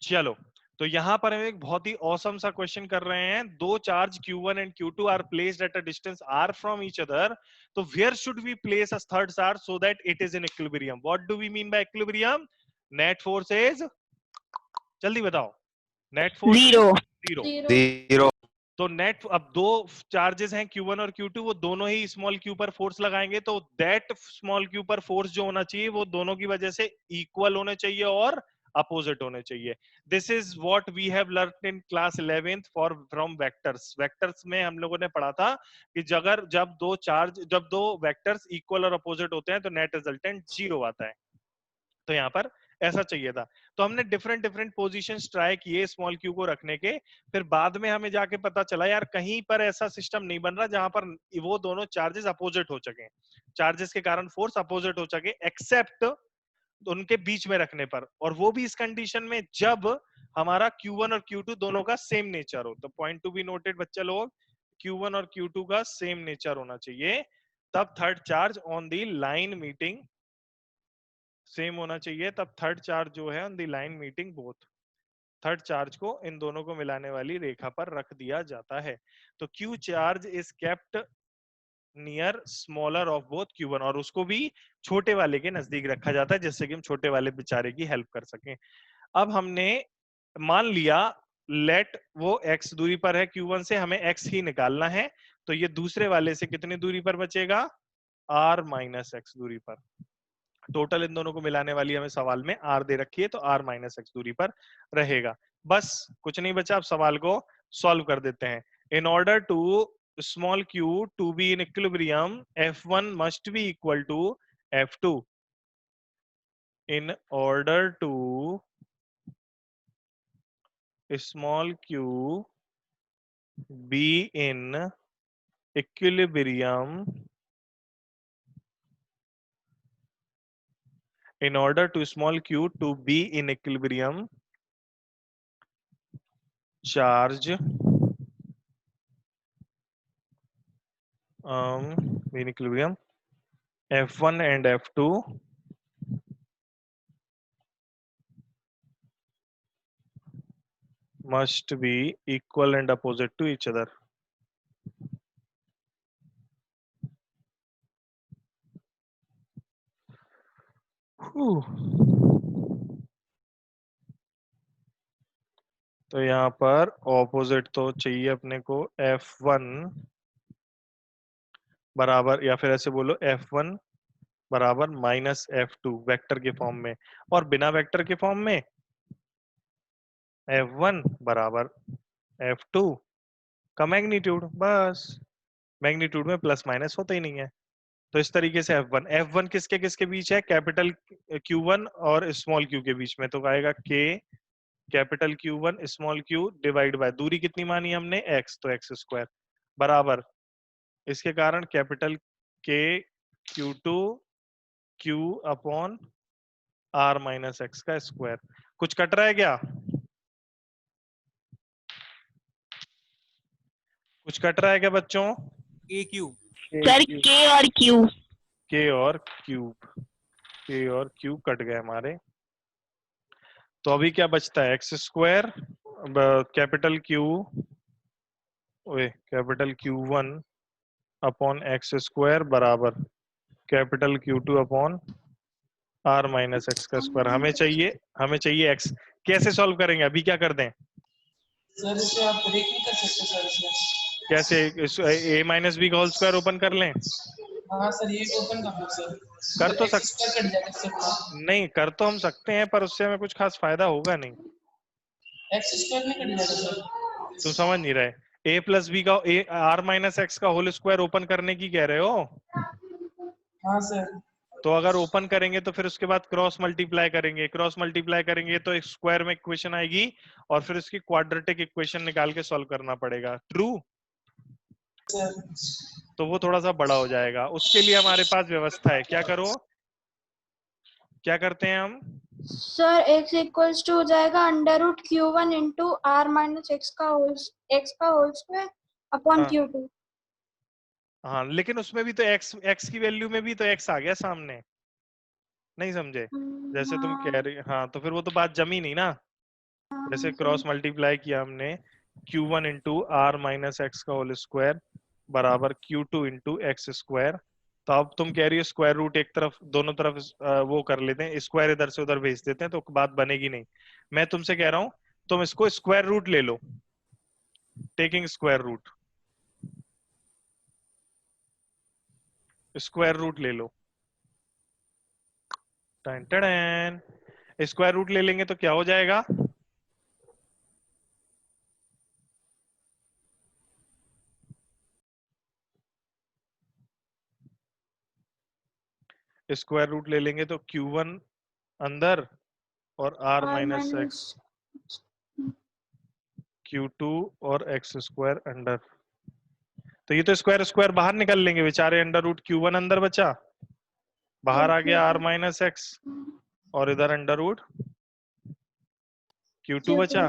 चलो, तो यहां पर हम एक बहुत ही औसम सा क्वेश्चन कर रहे हैं। दो charge Q1 and Q2 are placed at a distance r from each other, तो where should we place a third charge so that it is in equilibrium? What do we mean by equilibrium? Net force is, जल्दी बताओ, net force is zero. Zero. Zero. तो net, अब दो charges हैं Q1 और Q2, वो दोनों ही स्मॉल q पर फोर्स लगाएंगे, तो दैट स्मॉल q पर फोर्स जो होना चाहिए वो दोनों की वजह से इक्वल होने चाहिए और अपोजिट होने चाहिए। This is what we have learn in class 11th for from vectors. Vectors में हम लोगों ने पढ़ा था कि जब दो वेक्टर्स इक्वल और अपोजिट होते हैं तो नेट रिजल्टेंट जीरो आता है। तो यहाँ पर ऐसा चाहिए था। तो हमने डिफरेंट डिफरेंट पोजीशंस ट्राई किए स्मॉल क्यू को रखने के, फिर बाद में हमें जाके पता चला यार कहीं पर ऐसा सिस्टम नहीं बन रहा जहां पर वो दोनों चार्जेस अपोजिट हो सके, चार्जेस के कारण फोर्स अपोजिट हो सके, एक्सेप्ट उनके बीच में रखने पर, और वो भी इस कंडीशन में जब हमारा Q1 और Q2 दोनों का सेम नेचर हो। तो पॉइंट टू बी नोटेड बच्चा लोग, Q1 और Q2 का सेम नेचर होना चाहिए, तब third charge on the line meeting same होना चाहिए, तब थर्ड चार्ज जो है on the line meeting both, third charge को इन दोनों को मिलाने वाली रेखा पर रख दिया जाता है। तो Q charge is kept near smaller of both Q1, और उसको भी छोटे वाले के नजदीक रखा जाता है जिससे कि हम छोटे वाले बेचारे की हेल्प कर सकें। अब हमने मान लिया लेट वो x दूरी पर है Q1 से, हमें x ही निकालना है, तो ये दूसरे वाले से कितनी दूरी पर बचेगा? r माइनस एक्स दूरी पर। टोटल इन दोनों को मिलाने वाली हमें सवाल में r दे रखी है, तो r माइनस एक्स दूरी पर रहेगा। बस कुछ नहीं बचा, अब सवाल को सॉल्व कर देते हैं। In order to small q to be in equilibrium f1 must be equal to f2। In order to small q be in equilibrium, in order to small q to be in equilibrium, charge in equilibrium f1 and f2 must be equal and opposite to each other. तो यहाँ पर opposite तो चाहिए अपने को f1 बराबर, या फिर ऐसे बोलो f1 बराबर माइनस f2 वेक्टर के फॉर्म में, और बिना वेक्टर के फॉर्म में f1 बराबर f2 का मैग्नीट्यूड। बस मैग्नीट्यूड में प्लस माइनस होता ही नहीं है। तो इस तरीके से F1 किसके किसके बीच है? कैपिटल Q1 और स्मॉल q के बीच में, तो आएगा K capital Q1 small q divide by दूरी कितनी मानी हमने? x, तो x स्क्वायर बराबर इसके कारण capital K Q2 Q upon r minus x का स्क्वायर। कुछ कट रहा है क्या? कुछ कट रहा है क्या बच्चों? ए क्यू सर के और क्यू। K और क्यूब, K और क्यू कट गए हमारे। तो अभी क्या बचता है? X square capital Q capital Q1 upon x square बराबर capital Q2 upon r minus x का स्क्वायर। हमें चाहिए x। कैसे सॉल्व करेंगे? अभी क्या कर दें? सर इसे आप ब्रेक नहीं कर सकते सर इसे? कैसे? a माइनस बी का होल स्क्वायर ओपन कर लें? हाँ सर ये ओपन कर लो सर। कर तो एक्स स्क्वायर कट जाएगा इससे पूरा। नहीं, कर तो हम सकते हैं पर उससे हमें कुछ खास फायदा होगा नहीं। एक्स स्क्वायर में कट जाएगा सर। तुम समझ नहीं रहे। a प्लस बी का r माइनस एक्स का होल स्क्वायर ओपन करने की कह रहे हो? हाँ सर। तो अगर ओपन करेंगे तो फिर उसके बाद क्रॉस मल्टीप्लाई करेंगे, क्रॉस मल्टीप्लाई करेंगे तो एक स्क्वायर में इक्वेशन आएगी और फिर उसकी क्वाड्रेटिक इक्वेशन निकाल के सॉल्व करना पड़ेगा। ट्रू? तो वो थोड़ा सा बड़ा हो जाएगा, उसके लिए हमारे पास व्यवस्था है। क्या करो, क्या करते हैं हम? सर x इक्वल्स टू हो जाएगा √Q1 into r minus x का होल स्क्वायर अपॉन हाँ, Q2। हाँ, लेकिन उसमें भी तो x की वैल्यू में भी तो x आ गया सामने, नहीं समझे? जैसे तुम कह हाँ रही, हाँ, तो फिर वो तो बात जमी नहीं ना। जैसे क्रॉस मल्टीप्लाई किया हमने Q1 into R minus x का होल स्क्वायर बराबर Q2 इंटू एक्स स्क्वायर। तो अब तुम कह रही हो स्क्वायर रूट एक तरफ दोनों तरफ वो कर लेते हैं, स्क्वायर इधर से उधर भेज देते हैं तो बात बनेगी नहीं। मैं तुमसे कह रहा हूं तुम इसको स्क्वायर रूट ले लो, taking square root, square root ले लो। टन टन, स्क्वायर रूट ले लेंगे तो क्या हो जाएगा? स्क्वायर रूट ले लेंगे तो Q1 अंदर और r माइनस एक्स Q2 और एक्स स्क्वायर अंडर। तो ये तो स्क्वायर स्क्वायर बाहर निकल लेंगे बेचारे, अंडर रूट Q1 अंदर बचा, बाहर आ गया r माइनस एक्स और इधर अंडर रूट Q2 बचा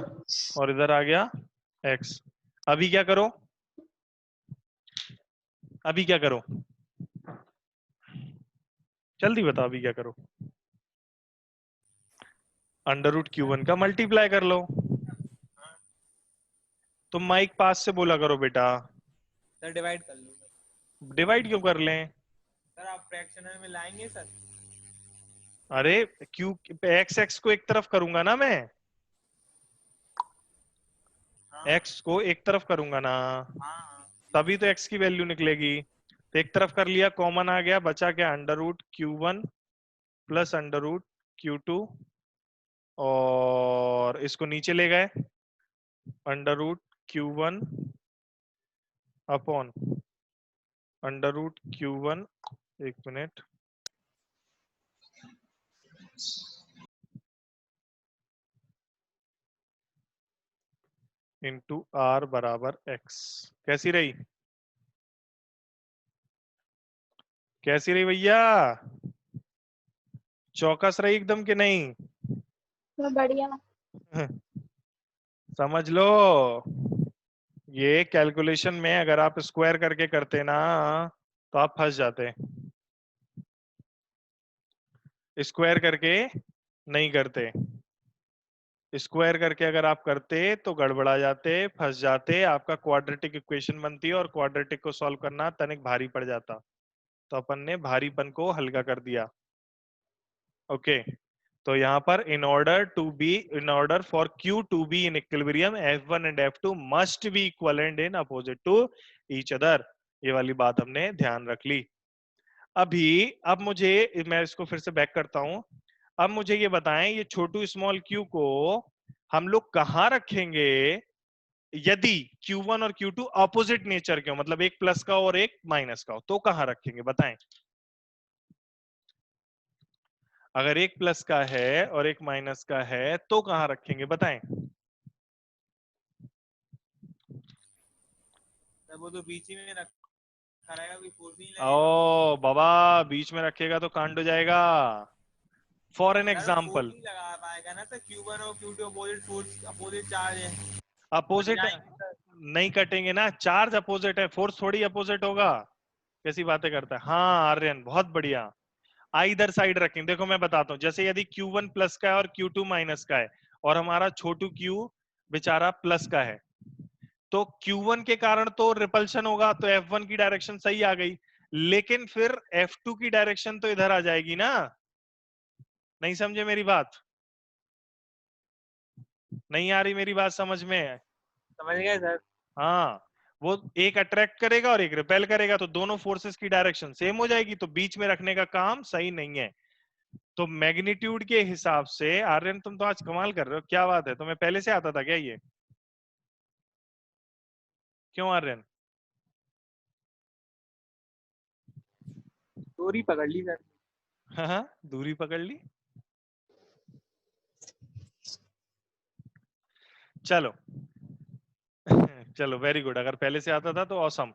और इधर आ गया x। अभी क्या करो, अभी क्या करो, जल्दी बताओ अभी क्या करो? अंडर रूट Q1 का मल्टीप्लाई कर लो। तुम माइक पास से बोला करो बेटा। सर डिवाइड कर लो। डिवाइड क्यों कर लें? सर आप फ्रैक्शनल में लाएंगे सर? अरे क्यू एक्स एक्स को एक तरफ करूंगा ना मैं, हाँ एक्स को एक तरफ करूंगा ना, हाँ तभी तो एक्स की वैल्यू निकलेगी। तो एक तरफ कर लिया, कॉमन आ गया, बचा क्या? Under root Q1 plus under root Q2 और इसको नीचे ले गए, under root Q1 upon under root Q1, एक मिनट, इंटू आर बराबर एक्स। कैसी रही, कैसी रही भैया? चौकस रही एकदम कि नहीं? बढ़िया। समझ लो, ये कैलकुलेशन में अगर आप स्क्वायर करके करते ना तो आप फंस जाते, स्क्वायर करके नहीं करते। स्क्वायर करके अगर आप करते तो गड़बड़ा जाते, फंस जाते, आपका क्वाड्रेटिक इक्वेशन बनती और क्वाड्रेटिक को सॉल्व करना तनिक भारी पड़ जाता। तो अपन ने भारीपन को हल्का कर दिया। ओके, तो यहाँ पर in order for Q to be in equilibrium, F1 and F2 must be equivalent in opposite to each other। ये वाली बात हमने ध्यान रख ली। अब मुझे, मैं इसको फिर से बैक करता हूं। अब मुझे ये बताएं, ये छोटू स्मॉल q को हम लोग कहाँ रखेंगे यदि Q1 और Q2 ऑपोजिट नेचर के हो, मतलब एक प्लस का और एक माइनस का हो, तो कहाँ रखेंगे बताएं? अगर एक प्लस का है और एक माइनस का है तो कहां रखेंगे बताएं? सर वो तो बीच ही में रखा रहेगा, कोई फोर्स नहीं लगेगा। ओ बाबा, बीच में रखेगा तो कांड हो जाएगा। For an sir force example, नहीं लगा पाएगा ना सर, Q1 और Q2 opposite force opposite charge है। अपोजिट जाएंगे सर। नहीं कटेंगे ना, चार्ज अपोजिट है, फोर्स थोड़ी अपोजिट होगा। कैसी बातें करता है? हाँ आर्यन, बहुत बढ़िया। इधर साइड रखेंगे। देखो मैं बताता हूँ, जैसे यदि Q1 प्लस का है और Q2 माइनस का है और हमारा छोटू Q बेचारा प्लस का है, तो Q1 के कारण तो रिपल्शन होगा, तो F1 की डायरेक्शन सही आ गई, लेकिन फिर F2 की डायरेक्शन तो इधर आ जाएगी ना। नहीं समझे मेरी बात? नहीं आ रही मेरी बात समझ में? समझ गए सर। हाँ, वो एक अट्रैक्ट करेगा और एक रिपेल करेगा, तो दोनों फोर्सेस की डायरेक्शन सेम हो जाएगी, तो बीच में रखने का काम सही नहीं है। तो मैग्नीट्यूड के हिसाब से, आर्यन तुम तो आज कमाल कर रहे हो, क्या बात है, तुम्हें पहले से आता था क्या ये? क्यों आर्यन? दूरी पकड़ ली सर। हाँ, दूरी पकड़ ली। चलो चलो वेरी गुड, अगर पहले से आता था तो ऑसम।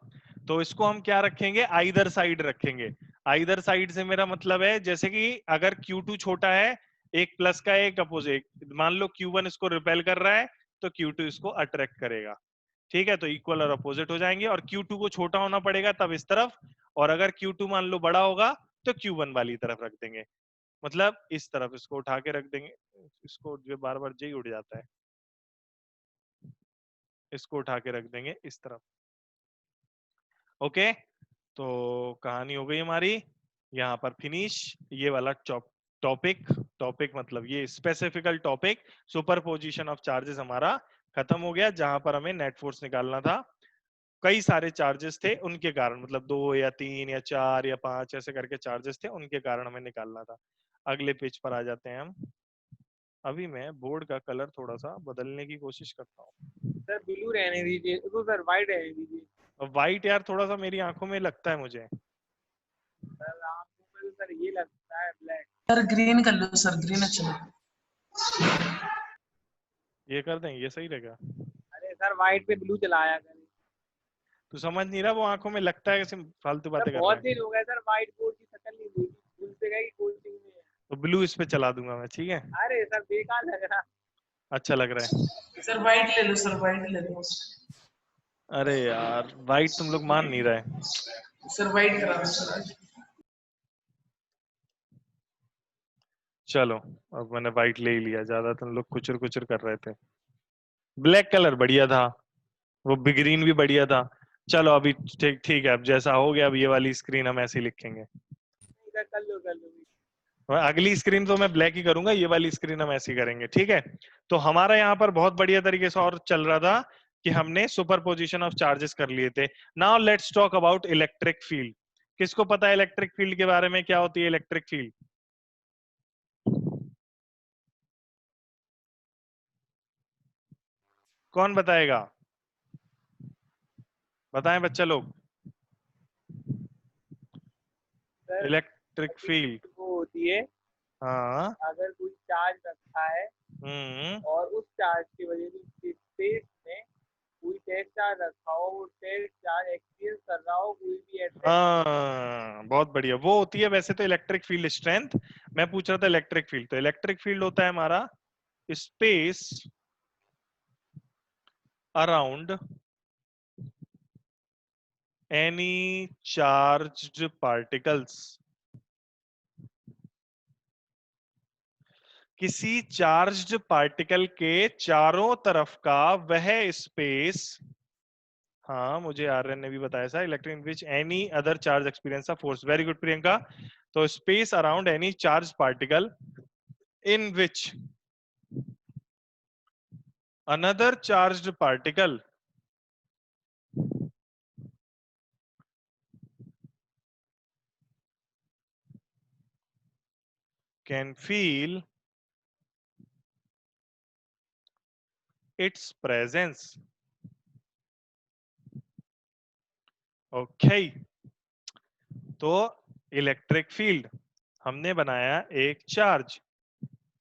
तो इसको हम क्या रखेंगे? आइदर साइड रखेंगे। आइदर साइड से मेरा मतलब है, जैसे कि अगर Q2 छोटा है, एक प्लस का एक अपोजिट, मान लो Q1 इसको रिपेल कर रहा है तो Q2 इसको अट्रैक्ट करेगा, ठीक है? तो इक्वल और अपोजिट हो जाएंगे, और Q2 को छोटा होना पड़ेगा तब इस तरफ, और अगर Q2 मान लो बड़ा होगा तो Q1 वाली तरफ रख देंगे, मतलब इस तरफ इसको उठा के रख देंगे। इसको जो बार बार जी उड़ जाता है। इसको उठा के रख देंगे इस तरफ। ओके, तो कहानी हो गई हमारी यहाँ पर फिनिश। ये वाला टॉपिक मतलब ये स्पेसिफिकल टॉपिक सुपरपोजिशन ऑफ चार्जेस हमारा खत्म हो गया, जहां पर हमें नेट फोर्स निकालना था। कई सारे चार्जेस थे, उनके कारण मतलब 2 या 3 या 4 या 5 ऐसे करके चार्जेस थे, उनके कारण हमें निकालना था। अगले पेज पर आ जाते हैं हम। अभी मैं बोर्ड का कलर थोड़ा सा बदलने की कोशिश करता हूँ। सर ब्लू रहने दीजिए, तो सर व्हाइट रहने दीजिए। व्हाइट यार थोड़ा सा मेरी आंखों में लगता है मुझे। सर आंखों में तो सर ये लगता है ब्लैक। सर ग्रीन कर लो सर, ग्रीन अच्छा लगता ये कर दें, ये सही रहेगा। अरे सर व्हाइट पे ब्लू चलाया करें। तू समझ नहीं रहा, वो आंखों में लगता है, कैसे फालतू सर बातें कर रहा बहुत है। दिन हो गए सर, व्हाइट बोर्ड की शक्ल नहीं देखी, स्कूल से गई कोचिंग में। तो ब्लू इस पे चला दूंगा मैं, ठीक है। अरे सर बेकार लग रहा। अच्छा लग रहा है। है। सर व्हाइट ले लो सर, व्हाइट ले लो। अरे यार व्हाइट तुम लोग मान नहीं रहे। सर व्हाइट करा दो सर आज। चलो, अब मैंने व्हाइट ले ही लिया, ज्यादा तुम लोग कुचर कुचर कर रहे थे। ब्लैक कलर बढ़िया था, वो ग्रीन भी बढ़िया था। चलो अभी ठीक ठीक है, अब जैसा हो गया, अब ये वाली स्क्रीन हम ऐसे ही लिखेंगे। सर कर लो कर लो। अगली स्क्रीन तो मैं ब्लैक ही करूंगा, ये वाली स्क्रीन हम ऐसी करेंगे, ठीक है। तो हमारा यहाँ पर बहुत बढ़िया तरीके से और चल रहा था कि हमने सुपरपोजिशन ऑफ चार्जेस कर लिए थे। Now let's talk about electric field. किसको पता है इलेक्ट्रिक फील्ड के बारे में, क्या होती है इलेक्ट्रिक फील्ड? कौन बताएगा? बताएं बच्चा लोग। सर इलेक्ट्रिक फील्ड, वो होती है, हाँ। अगर कोई चार्ज रखा है और उस चार्ज की वजह से स्पेस में कोई टेस्ट चार्ज रखा हो, वो टेस्ट चार्ज एक्सपीरियंस कर रहा हो कोई भी हाँ बहुत बढ़िया, वो होती है वैसे तो इलेक्ट्रिक फील्ड स्ट्रेंथ। मैं पूछ रहा था इलेक्ट्रिक फील्ड, तो इलेक्ट्रिक फील्ड होता है हमारा space around any charged particles. किसी चार्ज्ड पार्टिकल के चारों तरफ का वह स्पेस, हाँ मुझे आर्यन ने भी बताया था, electric which any other charge experience of force. Very good Priyanka. तो space around any charge particle in which another charged particle can feel its presence. Okay, तो इलेक्ट्रिक फील्ड हमने बनाया एक चार्ज,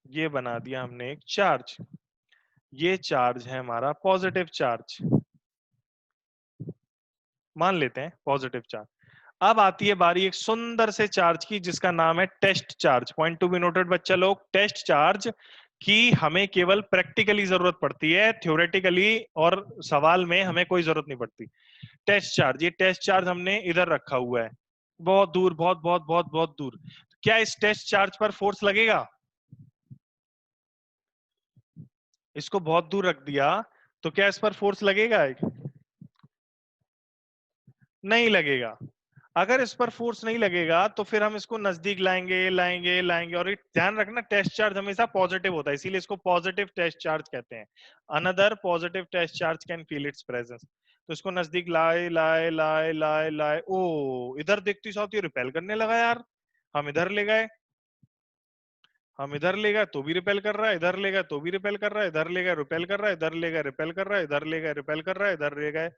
ये बना दिया हमने एक चार्ज, ये चार्ज है हमारा पॉजिटिव चार्ज, मान लेते हैं पॉजिटिव चार्ज। अब आती है बारी एक सुंदर से चार्ज की जिसका नाम है test charge. Point to be noted बच्चा लोग, टेस्ट चार्ज की हमें केवल प्रैक्टिकली जरूरत पड़ती है, थ्योरेटिकली और सवाल में हमें कोई जरूरत नहीं पड़ती। टेस्ट चार्ज, ये टेस्ट चार्ज हमने इधर रखा हुआ है, बहुत दूर, बहुत बहुत बहुत बहुत दूर। क्या इस टेस्ट चार्ज पर फोर्स लगेगा? इसको बहुत दूर रख दिया तो क्या इस पर फोर्स लगेगा? नहीं लगेगा। अगर इस पर फोर्स नहीं लगेगा तो फिर हम इसको नजदीक लाएंगे लाएंगे लाएंगे, और ध्यान रखना टेस्ट चार्ज हमेशा पॉजिटिव होता है, इसीलिए इसको पॉजिटिव टेस्ट चार्ज कहते हैं। Another positive test charge can feel its presence. तो इसको नजदीक लाए लाए लाए लाए लाए, ओ इधर देखती साथ ये रिपेल करने लगा यार। हम इधर ले गए, हम इधर ले गए तो भी रिपेल कर रहा है, इधर ले गए तो भी रिपेल कर रहा है, इधर ले गए रिपेल कर रहा है, इधर ले गए रिपेल कर रहा है, इधर ले गए रिपेल कर रहा है, इधर ले गए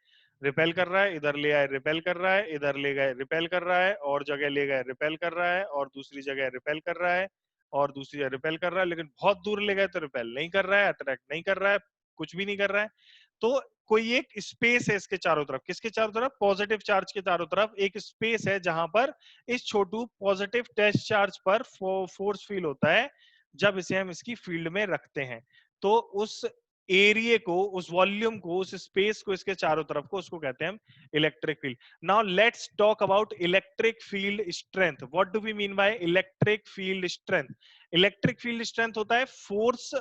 रिपेल कर रहा है, इधर ले आए रिपेल कर रहा है, इधर ले गए रिपेल कर रहा है, और जगह ले गए रिपेल कर रहा है, और दूसरी जगह रिपेल कर रहा है, और दूसरी जगह रिपेल कर रहा है। लेकिन बहुत दूर ले गए तो रिपेल नहीं कर रहा है, अट्रैक्ट नहीं कर रहा है, कुछ भी नहीं कर रहा है। तो कोई एक स्पेस है इसके चारों तरफ, किसके चारों तरफ? पॉजिटिव चार्ज के चारों तरफ एक स्पेस है जहां पर इस छोटू पॉजिटिव टेस्ट चार्ज पर फोर्स फील होता है जब इसे हम इसकी फील्ड में रखते हैं। तो उस एरिया को, उस वॉल्यूम को, उस स्पेस को, इसके चारों तरफ को, उसको कहते हैं हम electric field. Now let's talk about electric field strength. What do we mean by electric field strength? Electric field strength होता है force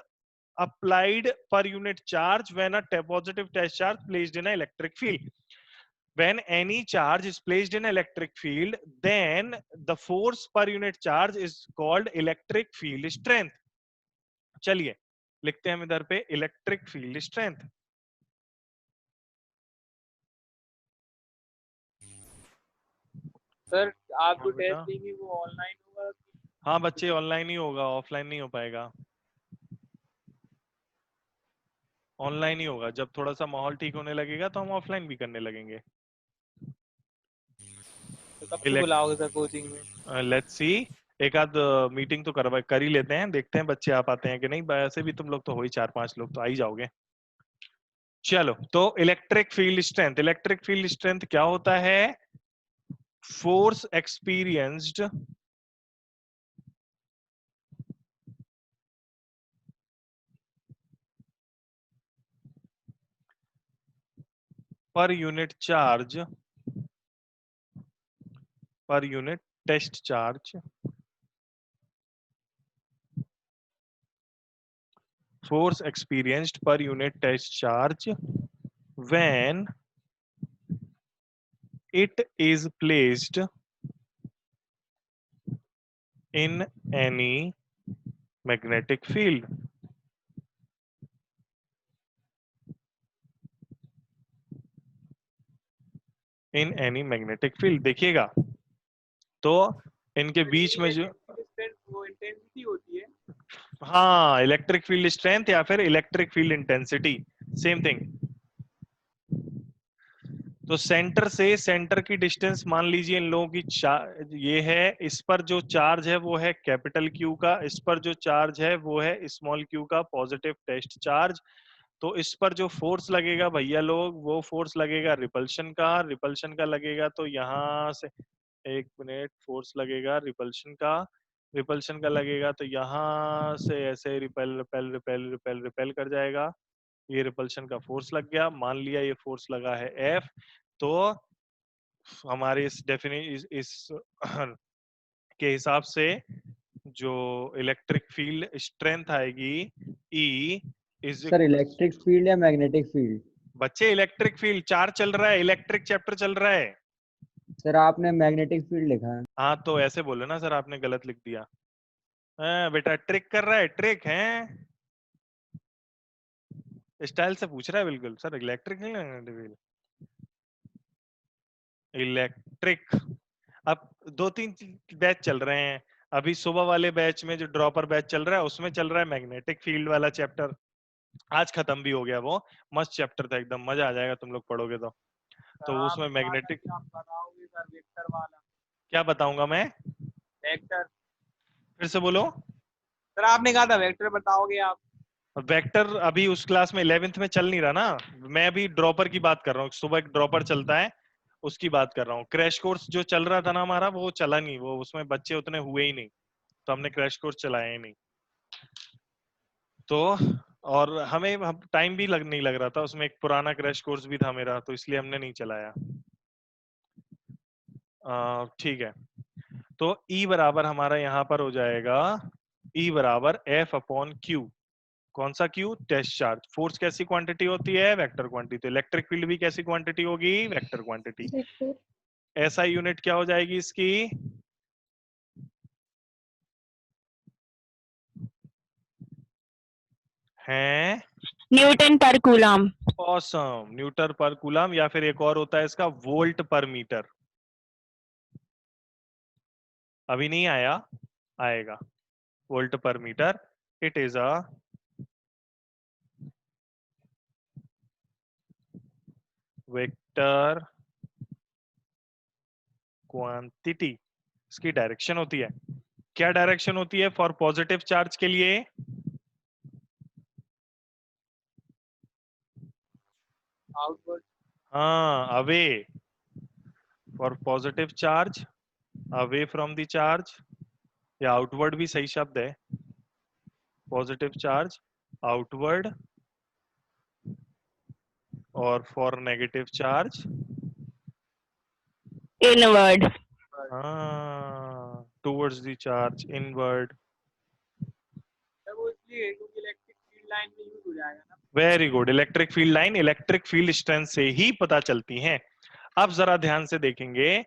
applied per unit charge when a positive test charge placed in an electric field. When any charge is placed in an electric field, then the force per unit charge is called electric field strength. चलिए लिखते हैं हम इधर पे electric field strength. Sir आप जो test देंगे वो ऑनलाइन होगा? हाँ बच्चे ऑनलाइन ही होगा, ऑफलाइन नहीं हो पाएगा. ऑनलाइन ही होगा. जब थोड़ा सा माहौल ठीक होने लगेगा तो हम ऑफलाइन भी करने लगेंगे. तो कब से बुलाओगे सर कोचिंग में? लेट्स सी, एक आध मीटिंग तो कर ही लेते हैं, देखते हैं बच्चे आ पाते हैं कि नहीं. वैसे भी तुम लोग तो हो ही 4-5 लोग, तो आ ही जाओगे. चलो, तो electric field strength. Electric field strength क्या होता है? Force experienced per unit charge, per unit test charge, force experienced per unit test charge when it is placed in any magnetic field. In any magnetic field. देखिएगा तो इनके बीच में जो वो intensity होती है. हाँ, इलेक्ट्रिक फील्ड स्ट्रेंथ या फिर electric field intensity, same thing. तो सेंटर से सेंटर की डिस्टेंस मान लीजिए इन लोगों की ये है. इस पर जो चार्ज है वो है कैपिटल क्यू का, इस पर जो चार्ज है वो है स्मॉल क्यू का, पॉजिटिव टेस्ट चार्ज. तो इस पर जो फोर्स लगेगा भैया लोग, वो फोर्स लगेगा रिपल्शन का. रिपल्शन का लगेगा तो यहाँ से, एक मिनट, फोर्स लगेगा रिपल्शन का. रिपल्शन का लगेगा तो यहाँ से ऐसे repel repel repel repel repel कर जाएगा. ये रिपल्शन का फोर्स लग गया. मान लिया ये फोर्स लगा है F. तो हमारे इस इस के हिसाब से जो इलेक्ट्रिक फील्ड स्ट्रेंथ आएगी E is. Sir electric field या मैग्नेटिक फील्ड? बच्चे इलेक्ट्रिक फील्ड 4 चल रहा है, इलेक्ट्रिक चैप्टर चल रहा है. सर आपने मैग्नेटिक फील्ड लिखा है. हाँ तो ऐसे बोलो ना सर, आपने गलत लिख दिया. बेटा ट्रिक कर रहा है, ट्रिक है, स्टाइल से पूछ रहा है बिल्कुल. सर इलेक्ट्रिक नहीं लगना, इलेक्ट्रिक. अब 2-3 बैच चल रहे हैं. अभी सुबह वाले बैच में जो ड्रॉपर बैच चल रहा है उसमें चल रहा है मैग्नेटिक फील्ड वाला चैप्टर. आज खत्म भी हो गया वो. मस्त चैप्टर था एकदम, मजा आ जाएगा तुम लोग पढ़ोगे तो. तो उसमें मैग्नेटिक. आप बताओगे सर वेक्टर वाला? क्या बताऊंगा मैं? वेक्टर. फिर से बोलो. सर आपने कहा था वेक्टर बताओगे आप. वेक्टर अभी उस क्लास में 11th में चल नहीं रहा ना. मैं अभी ड्रॉपर की बात कर रहा हूँ. सुबह एक ड्रॉपर चलता है, उसकी बात कर रहा हूँ. क्रैश कोर्स जो चल रहा था ना हमारा, वो चला नहीं. वो उसमें बच्चे उतने हुए ही नहीं, तो हमने क्रैश कोर्स चलाया ही नहीं. तो और हमें टाइम भी नहीं लग रहा था उसमें. एक पुराना क्रैश कोर्स भी था मेरा, तो इसलिए हमने नहीं चलाया. ठीक है. तो E बराबर हमारा यहाँ पर हो जाएगा, E बराबर F/Q. कौन सा Q? Test charge. फोर्स कैसी क्वांटिटी होती है? Vector quantity. तो इलेक्ट्रिक फील्ड भी कैसी क्वांटिटी होगी? Vector quantity. ऐसा यूनिट क्या हो जाएगी इसकी? हैं न्यूटन पर कूलम. ऑसम. न्यूटन पर कूलम, या फिर एक और होता है इसका वोल्ट पर मीटर. अभी नहीं आया, आएगा. Volt per metre. It is a vector quantity. इसकी डायरेक्शन होती है. क्या डायरेक्शन होती है फॉर पॉजिटिव चार्ज के लिए? आउटवर्ड. हाँ, away. For positive charge away from the charge, या आउटवर्ड भी सही शब्द है. पॉजिटिव चार्ज आउटवर्ड, और for negative charge inward. Towards the charge inward. Sir वो इसलिए क्योंकि इलेक्ट्रिक फील्ड फील्ड लाइन में यूज हो जाएगा ना। Very good, electric field line electric field strength से ही पता चलती हैं। अब जरा ध्यान से देखेंगे,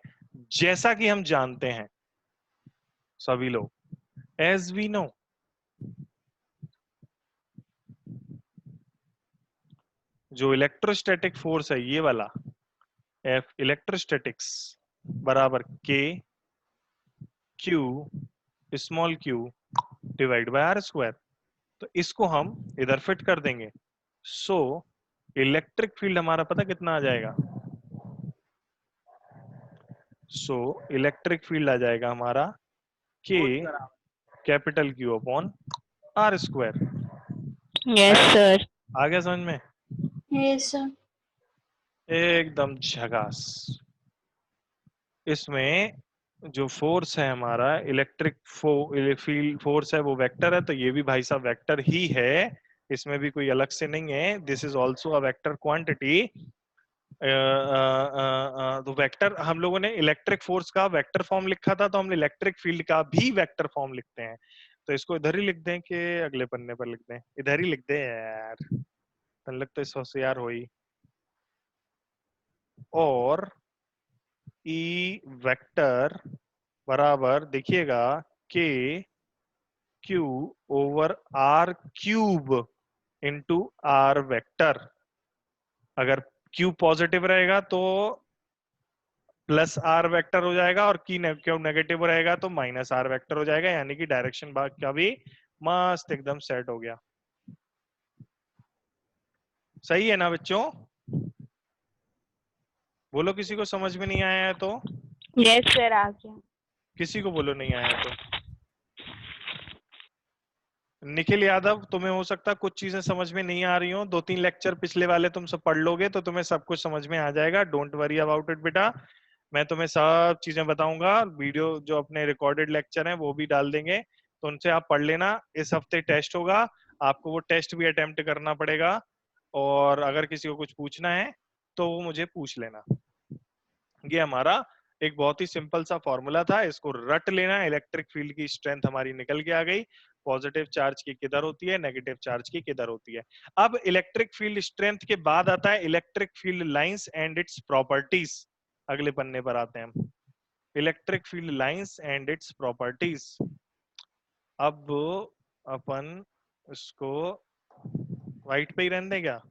जैसा कि हम जानते हैं सभी लोग, एज वी नो, जो इलेक्ट्रोस्टैटिक फोर्स है ये वाला एफ इलेक्ट्रोस्टैटिक्स बराबर K Q small Q divide by R square. तो इसको हम इधर फिट कर देंगे। सो इलेक्ट्रिक फील्ड हमारा पता कितना आ जाएगा? सो इलेक्ट्रिक फील्ड आ जाएगा हमारा K capital Q upon R square. Yes, sir. आ गया समझ में? Yes, sir. एकदम झकास। इसमें जो फोर्स है हमारा इलेक्ट्रिक फील्ड फोर्स है वो वेक्टर है, तो ये भी भाई साहब वेक्टर ही है, इसमें भी कोई अलग से नहीं है। This is also a vector quantity. तो वेक्टर हम लोगों ने इलेक्ट्रिक फोर्स का वेक्टर फॉर्म लिखा था, तो हमने इलेक्ट्रिक फील्ड का भी वेक्टर फॉर्म लिखते हैं। तो इसको इधर ही लिख दें कि अगले पन्ने पर लिख दें? इधर ही लिख दें यार, तन लगता है होशियार होई। और ई वेक्टर बराबर देखिएगा K Q over R cube into R vector. अगर क्यू पॉजिटिव रहेगा तो प्लस आर वेक्टर हो जाएगा, और क्यू नेगेटिव रहेगा तो माइनस आर वेक्टर हो जाएगा, यानी कि डायरेक्शन भाग का भी मस्त एकदम सेट हो गया। सही है ना बच्चों? बोलो किसी को समझ में नहीं आया है तो? Yes, sir. आ गया। किसी को बोलो नहीं आया तो। निखिल यादव, तुम्हें हो सकता है कुछ चीजें समझ में नहीं आ रही हो, 2-3 लेक्चर पिछले वाले तुम सब पढ़ लोगे तो तुम्हें सब कुछ समझ में आ जाएगा। डोंट वरी अबाउट इट बेटा, मैं तुम्हें सब चीजें बताऊंगा। वीडियो जो अपने रिकॉर्डेड लेक्चर हैं वो भी डाल देंगे, तो उनसे आप पढ़ लेना। इस हफ्ते टेस्ट होगा, आपको वो टेस्ट भी अटेम्प्ट करना पड़ेगा, और अगर किसी को कुछ पूछना है तो वो मुझे पूछ लेना। ये हमारा एक बहुत ही सिंपल सा फॉर्मूला था, इसको रट लेना। इलेक्ट्रिक फील्ड की स्ट्रेंथ हमारी निकल के आ गई। पॉजिटिव चार्ज की किधर होती है, नेगेटिव चार्ज की किधर होती है। अब इलेक्ट्रिक फील्ड स्ट्रेंथ के बाद आता है electric field lines and its properties. अगले पन्ने पर आते हैं हम, electric field lines and its properties. अब अपन इसको व्हाइट पे ही रहने दें क्या?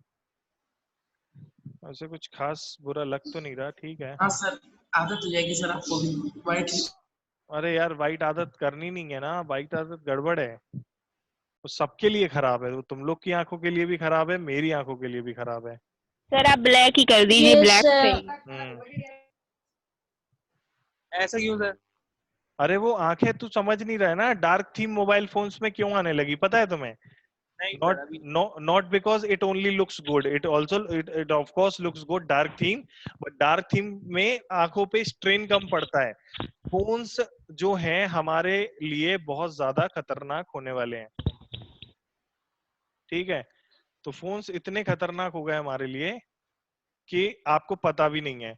ऐसे कुछ खास बुरा लग तो नहीं रहा, ठीक है। हाँ सर, आदत हो जाएगी सर आपको भी व्हाइट। अरे यार व्हाइट आदत करनी नहीं है ना, व्हाइट आदत गड़बड़ है, वो सबके लिए खराब है। वो तुम लोग की आंखों के लिए भी खराब है, मेरी आंखों के लिए भी खराब है। सर आप ब्लैक ही कर दीजिए, Yes, ब्लैक sir. सही। ऐसा क्यों सर? अरे वो आंखें तू समझ नहीं रहा है ना, डार्क थीम मोबाइल फोन्स में क्यों आने लगी पता है तुम्हें? नहीं not सर, अभी not because it only looks good, it of course looks good dark theme, but dark theme में आंखों पे स्ट्रेन कम पड़ता है। फोन्स जो हैं हमारे लिए बहुत ज्यादा खतरनाक होने वाले हैं, ठीक है? तो फोन्स इतने खतरनाक हो गए हमारे लिए कि आपको पता भी नहीं है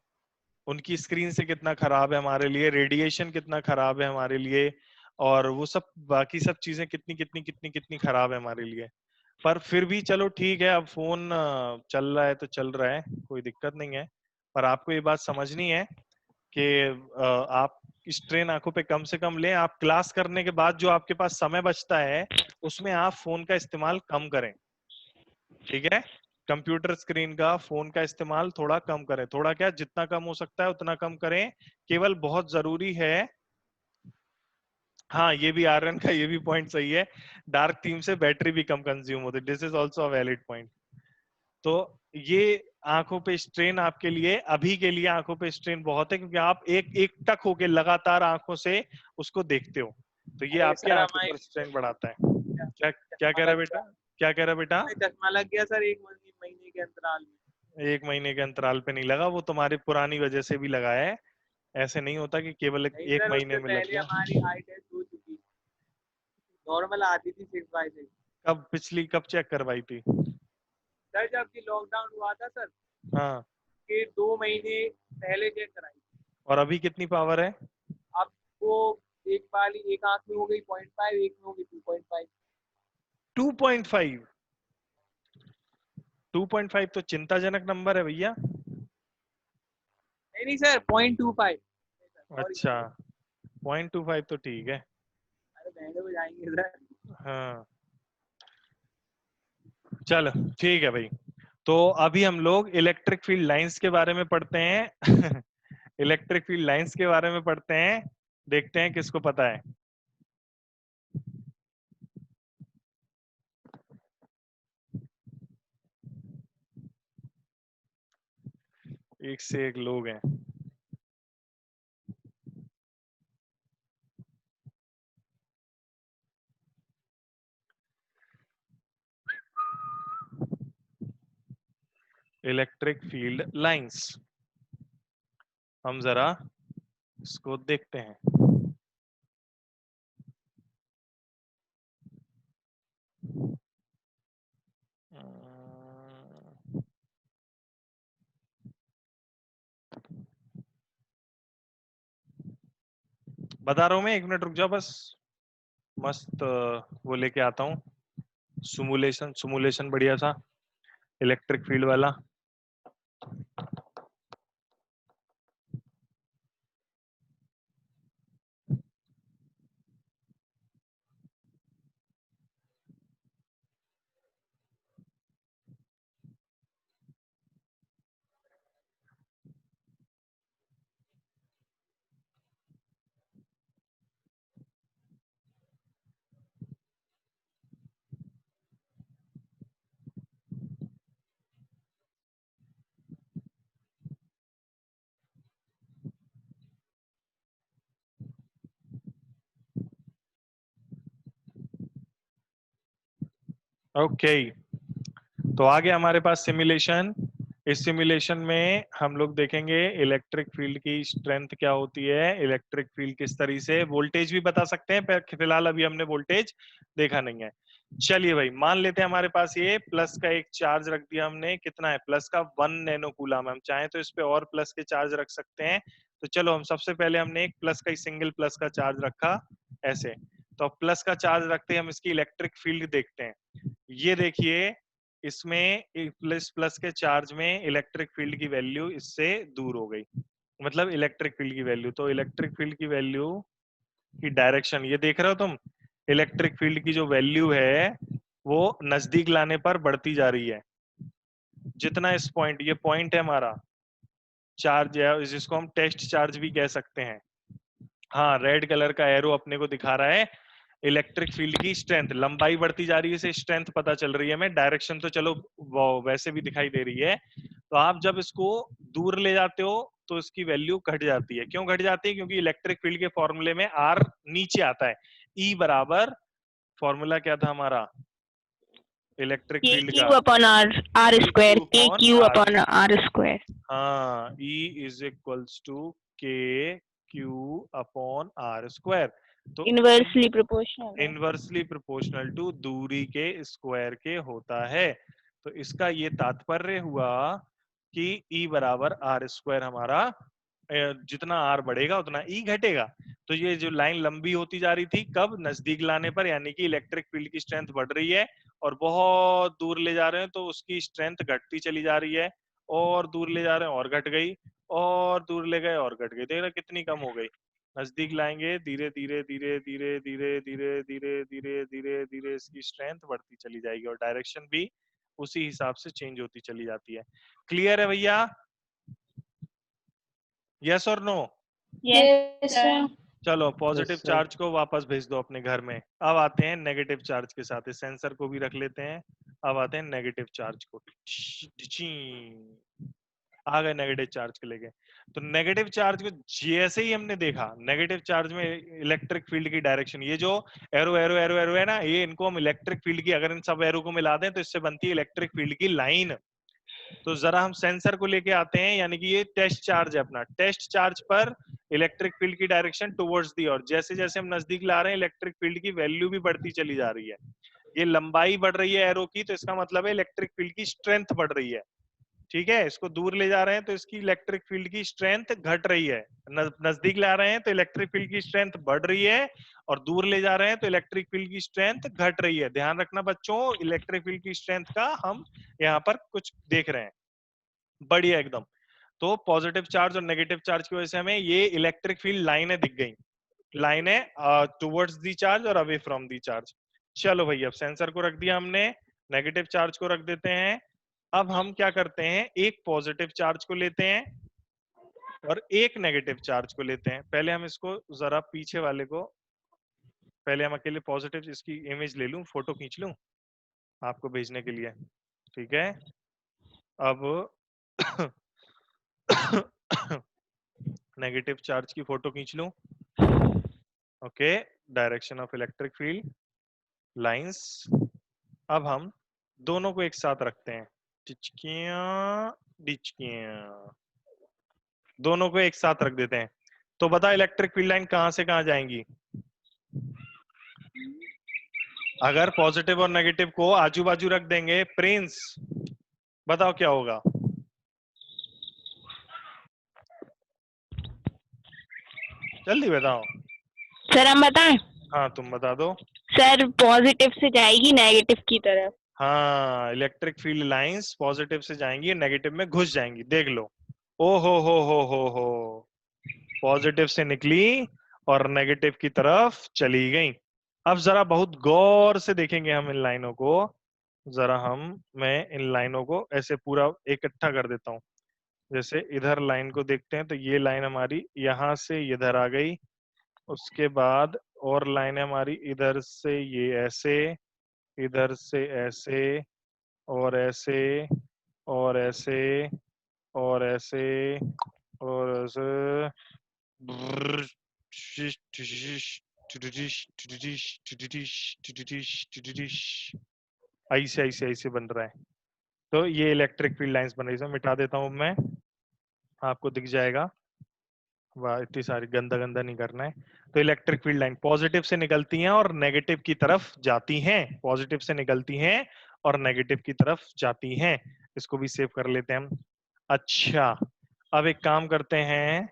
उनकी स्क्रीन से कितना खराब है हमारे लिए, रेडिएशन कितना खराब है हमारे लिए, और वो सब बाकी सब चीजें कितनी कितनी कितनी कितनी खराब है हमारे लिए। पर फिर भी चलो ठीक है, अब फोन चल रहा है तो चल रहा है, कोई दिक्कत नहीं है। पर आपको ये बात समझनी है कि आप स्ट्रेन आंखों पे कम से कम लें। आप क्लास करने के बाद जो आपके पास समय बचता है उसमें आप फोन का इस्तेमाल कम करें, ठीक है? कंप्यूटर स्क्रीन का, फोन का इस्तेमाल थोड़ा कम करें। थोड़ा क्या, जितना कम हो सकता है उतना कम करें। केवल बहुत जरूरी है, हाँ ये भी आर्यन का ये भी पॉइंट सही है, डार्क थीम से बैटरी भी कम कंज्यूम होती है। This is also a valid point. तो ये आंखों पे स्ट्रेन आपके लिए, अभी के लिए आंखों पे स्ट्रेन बहुत है, क्योंकि आप एक एक टक होके लगातार आंखों से उसको देखते हो, तो ये अरे आपकी सर, आंखों पर स्ट्रेन बढ़ाता है। क्या क्या कह रहा है बेटा? क्या कह रहा है बेटा? चश्मा लग गया सर, एक महीने के अंतराल में। 1 महीने के अंतराल पे नहीं लगा, वो तुम्हारी पुरानी वजह से भी लगा है। ऐसे नहीं होता कि केवल नहीं एक सर, महीने उससे में लग पहले गया। हमारी आई टेस्ट हो चुकी, नॉर्मल आती थी 6/6। कब पिछली कब चेक करवाई थी? सर जब कि लॉकडाउन हुआ था सर, हाँ, के 2 महीने पहले चेक कराई। और अभी कितनी पावर है? अब वो एक वाली एक आंख में हो गई 0.5, एक में हो गई 2.5। 2.5? 2.5 तो चिंताजनक नंबर है भैया। नहीं सर 0.25। अच्छा 0.25 तो ठीक है। अरे महंगे हो जाएंगे सर। हाँ चलो ठीक है भाई। तो अभी हम लोग इलेक्ट्रिक फील्ड लाइंस के बारे में पढ़ते हैं। इलेक्ट्रिक फील्ड लाइंस के बारे में पढ़ते हैं, देखते हैं किसको पता है। एक से एक लोग हैं। इलेक्ट्रिक फील्ड लाइंस, हम जरा इसको देखते हैं। बता रहा हूं मैं, 1 मिनट रुक जाओ बस। मस्त वो लेके आता हूँ सिमुलेशन बढ़िया सा इलेक्ट्रिक फील्ड वाला। ओके तो आगे हमारे पास सिमुलेशन। इस सिमुलेशन में हम लोग देखेंगे इलेक्ट्रिक फील्ड की स्ट्रेंथ क्या होती है, इलेक्ट्रिक फील्ड किस तरीके से, वोल्टेज भी बता सकते हैं पर फिलहाल अभी हमने वोल्टेज देखा नहीं है। चलिए भाई मान लेते हैं हमारे पास ये प्लस का एक चार्ज रख दिया हमने, कितना है प्लस का 1 नैनो कूलम। हम चाहें तो इस पे और प्लस के चार्ज रख सकते हैं। तो चलो हम सबसे पहले हमने एक प्लस का सिंगल प्लस का चार्ज रखा ऐसे। तो प्लस का चार्ज रखते हम इसकी इलेक्ट्रिक फील्ड देखते हैं। ये देखिए इसमें प्लस प्लस के चार्ज में इलेक्ट्रिक फील्ड की वैल्यू इससे दूर हो गई, मतलब इलेक्ट्रिक फील्ड की वैल्यू। तो इलेक्ट्रिक फील्ड की वैल्यू की डायरेक्शन ये देख रहे हो तुम, इलेक्ट्रिक फील्ड की जो वैल्यू है वो नजदीक लाने पर बढ़ती जा रही है। जितना इस पॉइंट, ये पॉइंट है हमारा चार्ज है, जिसको हम टेस्ट चार्ज भी कह सकते हैं। हाँ रेड कलर का एरो अपने को दिखा रहा है इलेक्ट्रिक फील्ड की स्ट्रेंथ, लंबाई बढ़ती जा रही है, इसे स्ट्रेंथ पता चल रही है हमें। डायरेक्शन तो चलो वैसे भी दिखाई दे रही है। तो आप जब इसको दूर ले जाते हो तो इसकी वैल्यू घट जाती है। क्यों घट जाती है? क्योंकि इलेक्ट्रिक फील्ड के फॉर्मूले में आर नीचे आता है। ई बराबर, फॉर्मूला क्या था हमारा इलेक्ट्रिक के फील्ड क्यू का? अपॉन आर स्क्वायर, के क्यू अपॉन आर स्क्वायर। हाँ E इज इक्वल्स टू के क्यू अपॉन आर स्क्वायर। तो इनवर्सली प्रोपोर्शनल है। इनवर्सली प्रोपोर्शनल टू दूरी के स्क्वायर के होता है। तो इसका ये तात्पर्य हुआ कि E बराबर आर स्क्वायर हमारा, जितना आर बढ़ेगा उतना ई घटेगा। तो ये जो लाइन लंबी होती जा रही थी, कब? नजदीक लाने पर, यानी कि इलेक्ट्रिक फील्ड की स्ट्रेंथ बढ़ रही है और बहुत दूर ले जा रहे हैं तो उसकी स्ट्रेंथ घटती चली जा रही है, और दूर ले जा रहे हैं और घट गई, और दूर ले गए और घट गई। देख रहे कितनी कम हो गई। नजदीक लाएंगे धीरे धीरे धीरे धीरे धीरे धीरे धीरे धीरे धीरे धीरे इसकी स्ट्रेंथ बढ़ती चली जाएगी और डायरेक्शन भी उसी हिसाब से चेंज होती चली जाती है। क्लियर है भैया? यस और नो? Yes sir. चलो पॉजिटिव Yes, sir. चार्ज को वापस भेज दो अपने घर में। अब आते हैं नेगेटिव चार्ज के साथ, इस सेंसर को भी रख लेते हैं। अब आते हैं नेगेटिव चार्ज को। आ गए नेगेटिव चार्ज के लेके। तो नेगेटिव चार्ज को जैसे ही हमने देखा, नेगेटिव चार्ज में इलेक्ट्रिक फील्ड की डायरेक्शन, ये जो एरो एरो एरो एरो है ना, ये इनको हम इलेक्ट्रिक फील्ड की, अगर इन सब एरो को मिला दें तो इससे बनती है इलेक्ट्रिक फील्ड की लाइन। तो जरा हम सेंसर को लेके आते हैं, यानी कि ये टेस्ट चार्ज है अपना। टेस्ट चार्ज पर इलेक्ट्रिक फील्ड की डायरेक्शन टुवर्ड्स दी, और जैसे जैसे हम नजदीक ला रहे हैं इलेक्ट्रिक फील्ड की वैल्यू भी बढ़ती चली जा रही है। ये लंबाई बढ़ रही है एरो की, तो इसका मतलब है इलेक्ट्रिक फील्ड की स्ट्रेंथ बढ़ रही है। ठीक है, इसको दूर ले जा रहे हैं तो इसकी इलेक्ट्रिक फील्ड की स्ट्रेंथ घट रही है, नजदीक ला रहे हैं तो इलेक्ट्रिक फील्ड की स्ट्रेंथ बढ़ रही है, और दूर ले जा रहे हैं तो इलेक्ट्रिक फील्ड की स्ट्रेंथ घट रही है। ध्यान रखना बच्चों, इलेक्ट्रिक फील्ड की स्ट्रेंथ का हम यहाँ पर कुछ देख रहे हैं। बढ़िया एकदम। तो पॉजिटिव चार्ज और नेगेटिव चार्ज की वजह से हमें ये इलेक्ट्रिक फील्ड लाइनें दिख गई, लाइनें टुवर्ड्स दी चार्ज और अवे फ्रॉम दी चार्ज। चलो भाई, अब सेंसर को रख दिया हमने, नेगेटिव चार्ज को रख देते हैं। अब हम क्या करते हैं, एक पॉजिटिव चार्ज को लेते हैं और एक नेगेटिव चार्ज को लेते हैं। पहले हम इसको जरा पीछे वाले को, पहले हम अकेले पॉजिटिव इसकी इमेज ले लूं, फोटो खींच लूं आपको भेजने के लिए, ठीक है। अब नेगेटिव चार्ज की फोटो खींच लूं। Okay, direction of electric field lines. अब हम दोनों को एक साथ रखते हैं, दोनों को एक साथ रख देते हैं। तो बता इलेक्ट्रिक फील्ड लाइन कहां से कहां जाएंगी? अगर पॉजिटिव और नेगेटिव को आजू बाजू रख देंगे, प्रिंस बताओ क्या होगा? जल्दी बताओ। सर हम बताएं? हाँ तुम बता दो। सर पॉजिटिव से जाएगी नेगेटिव की तरफ। हाँ, इलेक्ट्रिक फील्ड लाइंस पॉजिटिव से जाएंगी, नेगेटिव में घुस जाएंगी। देख लो, ओ हो, पॉजिटिव से निकली और नेगेटिव की तरफ चली गई। अब जरा बहुत गौर से देखेंगे हम इन लाइनों को। जरा मैं इन लाइनों को ऐसे पूरा इकट्ठा कर देता हूँ। जैसे इधर लाइन को देखते हैं तो ये लाइन हमारी यहाँ से इधर आ गई, उसके बाद और लाइन हमारी इधर से ये ऐसे, इधर से ऐसे और ऐसे और ऐसे और ऐसे और ऐसे, ऐसे ऐसे ऐसे बन रहा है। तो ये इलेक्ट्रिक फील्ड लाइंस बन रही है। मिटा देता हूँ मैं, आपको दिख जाएगा। वाह, इतनी सारी, गंदा गंदा नहीं करना है। तो इलेक्ट्रिक फील्ड लाइन पॉजिटिव से निकलती हैं और नेगेटिव की तरफ जाती हैं, पॉजिटिव से निकलती हैं और नेगेटिव की तरफ जाती हैं। इसको भी सेव कर लेते हैं हम। अच्छा, अब एक काम करते हैं,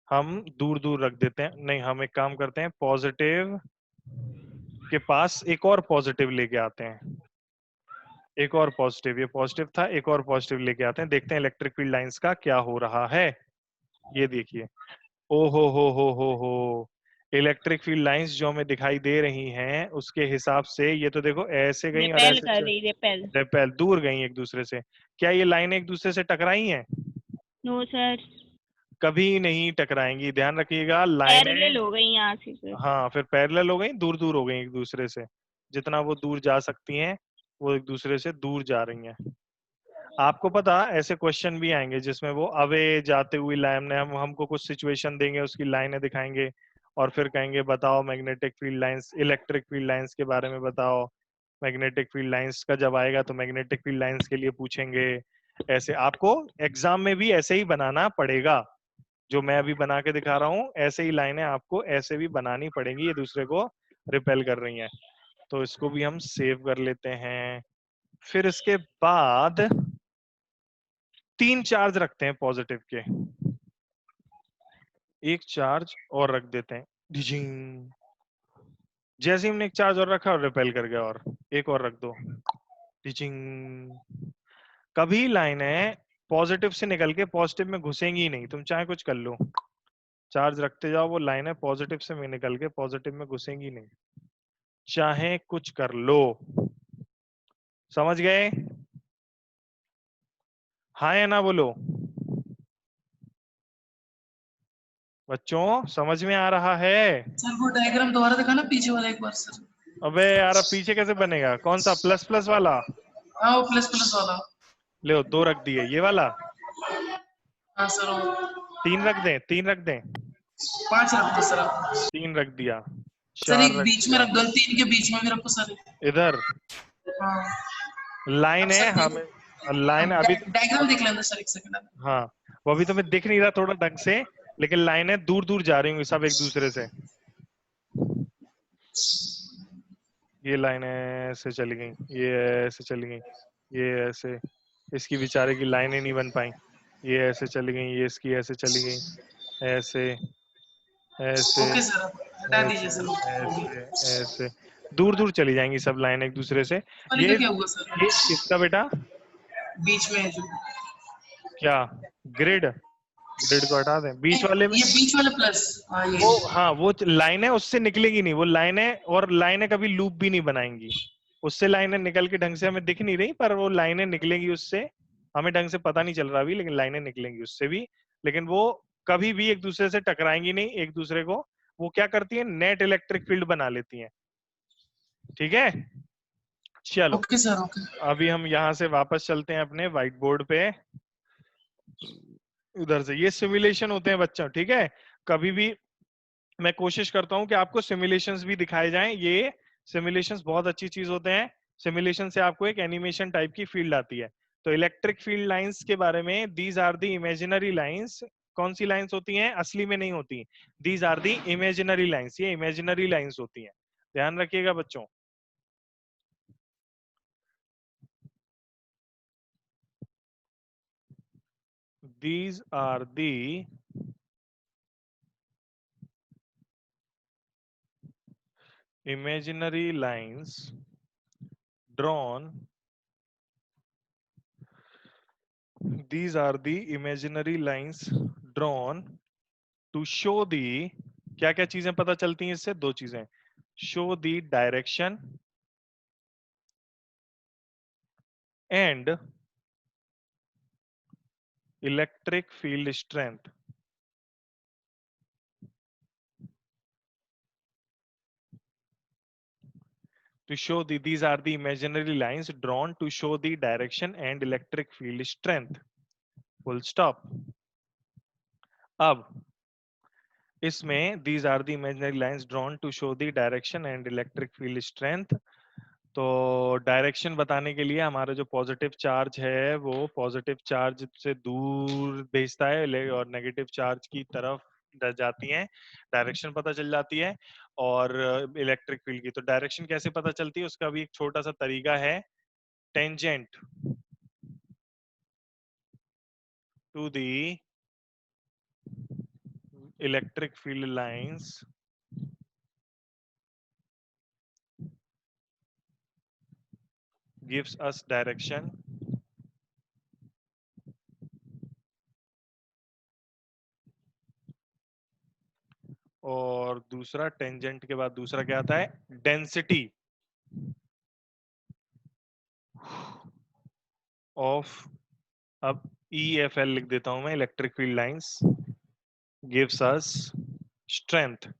हम दूर दूर रख देते हैं। नहीं, हम एक काम करते हैं, पॉजिटिव के पास एक और पॉजिटिव लेके आते हैं, एक और पॉजिटिव, ये पॉजिटिव था, एक और पॉजिटिव लेके आते हैं। देखते हैं इलेक्ट्रिक फील्ड लाइंस का क्या हो रहा है। ये देखिए, ओ हो, इलेक्ट्रिक फील्ड लाइंस जो हमें दिखाई दे रही हैं उसके हिसाब से ये तो देखो ऐसे गई और रिपेल ऐसे कर रही, रिपेल। रिपेल, दूर गई एक दूसरे से। क्या ये लाइनें एक दूसरे से टकराई हैं? नो सर, कभी नहीं टकराएंगी, ध्यान रखिएगा। पैरेलल लाइनें, हो गई यहाँ से फिर। हाँ, फिर पैरेलल हो गई, दूर दूर हो गई एक दूसरे से। जितना वो दूर जा सकती हैं वो एक दूसरे से दूर जा रही हैं। आपको पता, ऐसे क्वेश्चन भी आएंगे जिसमें वो अवे जाते हुए लाइन, हमको कुछ सिचुएशन देंगे, उसकी लाइनें दिखाएंगे और फिर कहेंगे बताओ magnetic field lines, electric field lines के बारे में बताओ। मैग्नेटिक फील्ड लाइंस का जब आएगा तो मैग्नेटिक फील्ड लाइंस के लिए पूछेंगे। ऐसे आपको एग्जाम में भी ऐसे ही बनाना पड़ेगा, जो मैं अभी बना के दिखा रहा हूँ, ऐसे ही लाइनें आपको ऐसे भी बनानी पड़ेंगी, ये दूसरे को रिपेल कर रही हैं। तो इसको भी हम सेव कर लेते हैं। फिर इसके बाद 3 चार्ज रखते हैं पॉजिटिव के, एक चार्ज और रख देते हैं, डिजिंग। जैसे हमने एक चार्ज और रखा और रिपेल कर गया, और एक और रख दो, डिजिंग। कभी लाइनें पॉजिटिव से निकल के पॉजिटिव में घुसेंगी नहीं, तुम चाहे कुछ कर लो, चार्ज रखते जाओ, वो लाइनें पॉजिटिव से निकल के पॉजिटिव में घुसेंगी नहीं, चाहे कुछ कर लो। समझ गए? हाँ या ना बोलो बच्चों, समझ में आ रहा है? सर वो डायग्राम दोबारा दिखाना पीछे वाला एक बार सर। अबे यार, अब पीछे कैसे बनेगा? कौन सा प्लस प्लस वाला? हाँ वो प्लस प्लस वाला। ले 2 रख दिए, ये वाला हाँ सर वो 3 रख दें, 3 रख दें, 5 रख दो सर आप। 3 रख दिया, सर 4 एक रख बीच में दिया, रख दो, 3 के बीच में भी रखो सर। इधर हाँ लाइन है हमें, लाइन अभी डायग्राम देख लेना सर, एक सेकंड। हाँ, वो अभी तो मैं दिख नहीं रहा थोड़ा ढंग से, लेकिन लाइनें दूर दूर जा रही होंगी सब एक दूसरे से। ये लाइनें ऐसे चली गई, ये ऐसे चली गई, ये ऐसे, इसकी बेचारे की लाइनें नहीं बन पाई, ये ऐसे चली गई, ये इसकी ऐसे चली गई, ऐसे ऐसे ओके सर, हटा दीजिए सर, हो ऐसे गया। ऐसे दूर दूर चली जाएंगी सब लाइन एक दूसरे से। और ये इनका क्या हुआ सर? ये किसका बेटा? बीच में है जो, क्या? ग्रिड? ग्रिड को हटा दें, बीच वाले में ये बीच वाला प्लस, हाँ ये। वो, हाँ वो लाइन है, उससे निकलेगी नहीं वो लाइन है, और लाइनें कभी लूप भी नहीं बनाएंगी उससे। लाइनें निकल के ढंग से हमें दिख नहीं रही, पर वो लाइनें निकलेंगी उससे, हमें ढंग से पता नहीं चल रहा अभी, लेकिन लाइनें निकलेंगी उससे भी। लेकिन वो कभी भी एक दूसरे से टकराएंगी नहीं एक दूसरे को। वो क्या करती है, नेट इलेक्ट्रिक फील्ड बना लेती हैं। ठीक है, चलो ओके सर, ओके। अभी हम यहाँ से वापस चलते हैं अपने व्हाइट बोर्ड पे। उधर से ये सिमुलेशन होते हैं बच्चों, ठीक है। कभी भी मैं कोशिश करता हूं कि आपको सिमुलेशंस भी दिखाए जाएं। ये सिमुलेशंस बहुत अच्छी चीज होते हैं। सिमुलेशन से आपको एक एनिमेशन टाइप की फील्ड आती है। तो इलेक्ट्रिक फील्ड लाइंस के बारे में, these are the imaginary lines. कौन सी लाइंस होती हैं? असली में नहीं होती, these are the imaginary lines, ये इमेजिनरी लाइंस होती हैं, ध्यान रखिएगा बच्चों। These are the imaginary lines drawn. These are the imaginary lines drawn to show the, क्या क्या चीजें पता चलती हैं इससे? दो चीजें, show the direction and electric field strength. To show the, these are the imaginary lines drawn to show the direction and electric field strength. Full stop. अब इसमें these are the imaginary lines drawn to show the direction and electric field strength. तो direction बताने के लिए हमारा जो positive charge है वो पॉजिटिव चार्ज से दूर भेजता है और नेगेटिव चार्ज की तरफ जाती है, डायरेक्शन पता चल जाती है। और इलेक्ट्रिक फील्ड की तो डायरेक्शन कैसे पता चलती है, उसका भी एक छोटा सा तरीका है। Tangent to the electric field lines gives us direction और दूसरा टेंजेंट के बाद दूसरा क्या आता है? डेंसिटी ऑफ, अब EFL लिख देता हूं मैं, इलेक्ट्रिक फील्ड लाइंस गिव्स अस स्ट्रेंथ।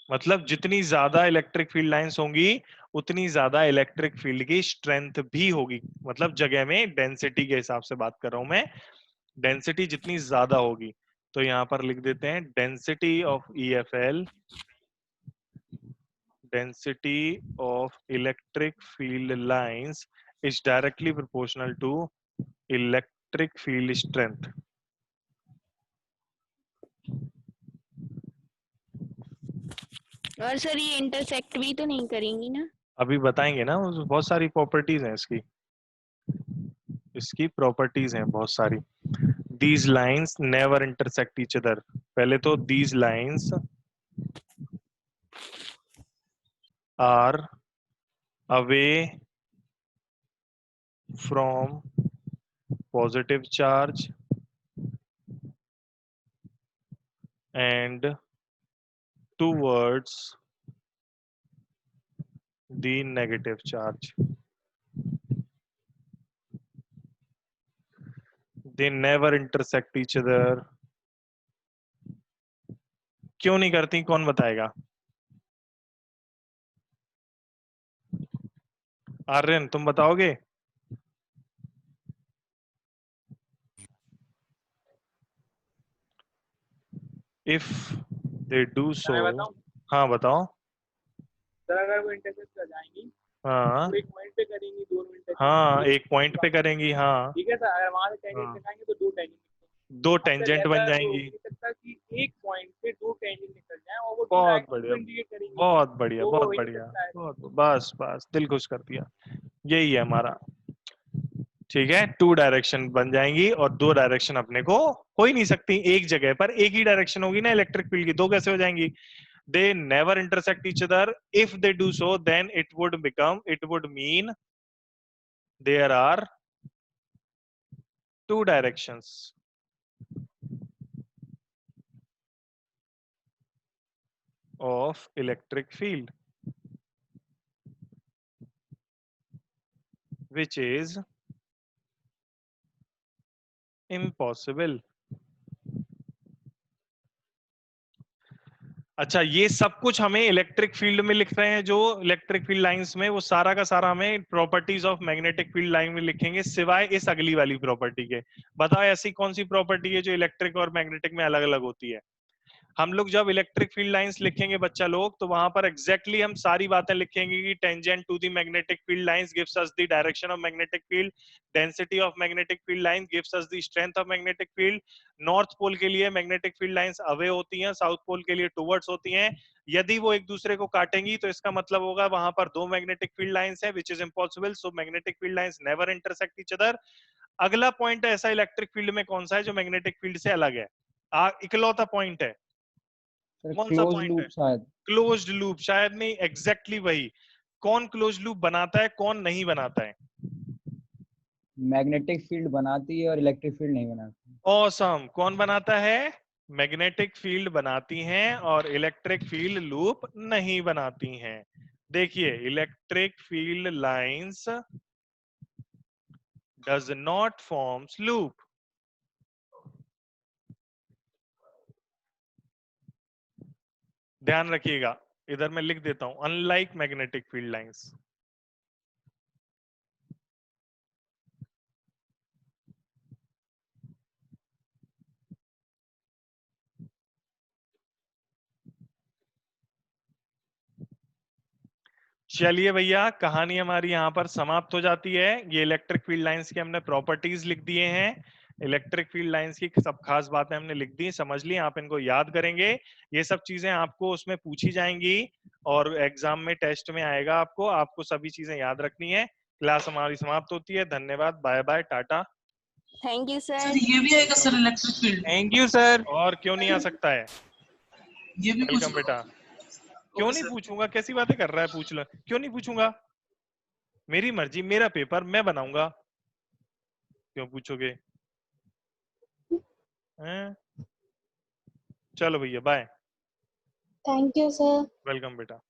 मतलब जितनी ज्यादा इलेक्ट्रिक फील्ड लाइंस होंगी उतनी ज्यादा इलेक्ट्रिक फील्ड की स्ट्रेंथ भी होगी। मतलब जगह में डेंसिटी के हिसाब से बात कर रहा हूं मैं, डेंसिटी जितनी ज्यादा होगी। तो यहां पर लिख देते हैं density of EFL, density of electric field lines is directly proportional to electric field strength. और सर ये इंटरसेक्ट भी तो नहीं करेंगी ना? अभी बताएंगे ना, बहुत सारी प्रॉपर्टीज हैं इसकी, इसकी प्रॉपर्टीज हैं बहुत सारी। These lines never intersect each other. पहले तो these lines are away from positive charge and towards the negative charge. They never intersect each other. क्यों नहीं करती, कौन बताएगा? आर्यन तुम बताओगे? If they do so, मैं बताऊं? हाँ बताओ। सर अगर वो इंटरसेक्ट कर जाएंगी हाँ तो एक पॉइंट पे करेंगी, दोनों इंटरसेक्ट। हाँ एक पॉइंट पे करेंगी, हाँ ठीक है सर, अगर वहां से टेंजेंट हाँ। निकालेंगे तो दो टेंजेंट, दो टेंजेंट बन हो जाएंगी। सकता है कि एक पॉइंट से दो टेंजेंट निकल जाए और वो बहुत बढ़िया, इंडिकेट करेंगी। बहुत बढ़िया, तो बहुत हो ही बढ़िया, सकता है। बहुत, बस बस दिल खुश कर दिया, यही है हमारा। ठीक है, 2 डायरेक्शन बन जाएंगी और 2 डायरेक्शन अपने को हो ही नहीं सकती। एक जगह पर एक ही डायरेक्शन होगी ना इलेक्ट्रिक फील्ड की, 2 कैसे हो जाएंगी? they never intersect each other. If they do so, then it would mean there are 2 directions. Of electric field, which is impossible. अच्छा, ये सब कुछ हमें इलेक्ट्रिक फील्ड में लिख रहे हैं, जो इलेक्ट्रिक फील्ड लाइंस में, वो सारा का सारा हमें properties of magnetic field line में लिखेंगे, सिवाय इस अगली वाली प्रॉपर्टी के। बताओ ऐसी कौन सी प्रॉपर्टी है जो इलेक्ट्रिक और मैग्नेटिक में अलग अलग होती है? हम लोग जब इलेक्ट्रिक फील्ड लाइंस लिखेंगे बच्चा लोग, तो वहां पर एग्जैक्टली हम सारी बातें लिखेंगे कि tangent to the magnetic field lines gives us the direction of magnetic field, density of magnetic field line gives us the strength of magnetic field. North pole के लिए मैग्नेटिक फील्ड लाइंस अवे होती हैं, south pole के लिए towards होती हैं। यदि वो एक दूसरे को काटेंगी तो इसका मतलब होगा वहां पर 2 मैग्नेटिक फील्ड लाइंस है, which is impossible, so magnetic field lines never intersect each other. अगला पॉइंट ऐसा इलेक्ट्रिक फील्ड में कौन सा है जो मैग्नेटिक फील्ड से अलग है? इकलौता पॉइंट है। कौन सा क्लोज पॉइंट लूप है? शायद। क्लोज्ड लूप, शायद नहीं, एग्जैक्टली वही। कौन क्लोज लूप बनाता है, कौन नहीं बनाता है? मैग्नेटिक फील्ड बनाती है और इलेक्ट्रिक फील्ड नहीं बनाती। ऑसम। कौन बनाता है? मैग्नेटिक फील्ड बनाती हैं और इलेक्ट्रिक फील्ड लूप नहीं बनाती हैं। देखिए, electric field lines does not forms loop. ध्यान रखिएगा, इधर मैं लिख देता हूं, अनलाइक मैग्नेटिक फील्ड लाइंस। चलिए भैया, कहानी हमारी यहाँ पर समाप्त हो जाती है। ये इलेक्ट्रिक फील्ड लाइंस की हमने प्रॉपर्टीज लिख दिए हैं, इलेक्ट्रिक फील्ड लाइंस की सब खास बातें हमने लिख दी, समझ ली, आप इनको याद करेंगे। ये सब चीजें आपको उसमें पूछी जाएंगी और एग्जाम में, टेस्ट में आएगा, आपको सभी चीजें याद रखनी है। क्लास हमारी समाप्त होती है। धन्यवाद, bye bye, tata. Thank you sir sir. ये भी आएगा sir electric field? Thank you sir. और क्यों नहीं आ सकता है? ये भी पूछ वेलकम बेटा। क्यों ओके नहीं सर। पूछूंगा? कैसी बातें कर रहा है, पूछ लो। क्यों नहीं पूछूंगा? मेरी मर्जी, मेरा पेपर, मैं बनाऊंगा। क्यों पूछोगे? हैं? चलो भैया, bye. Thank you sir. Welcome बेटा।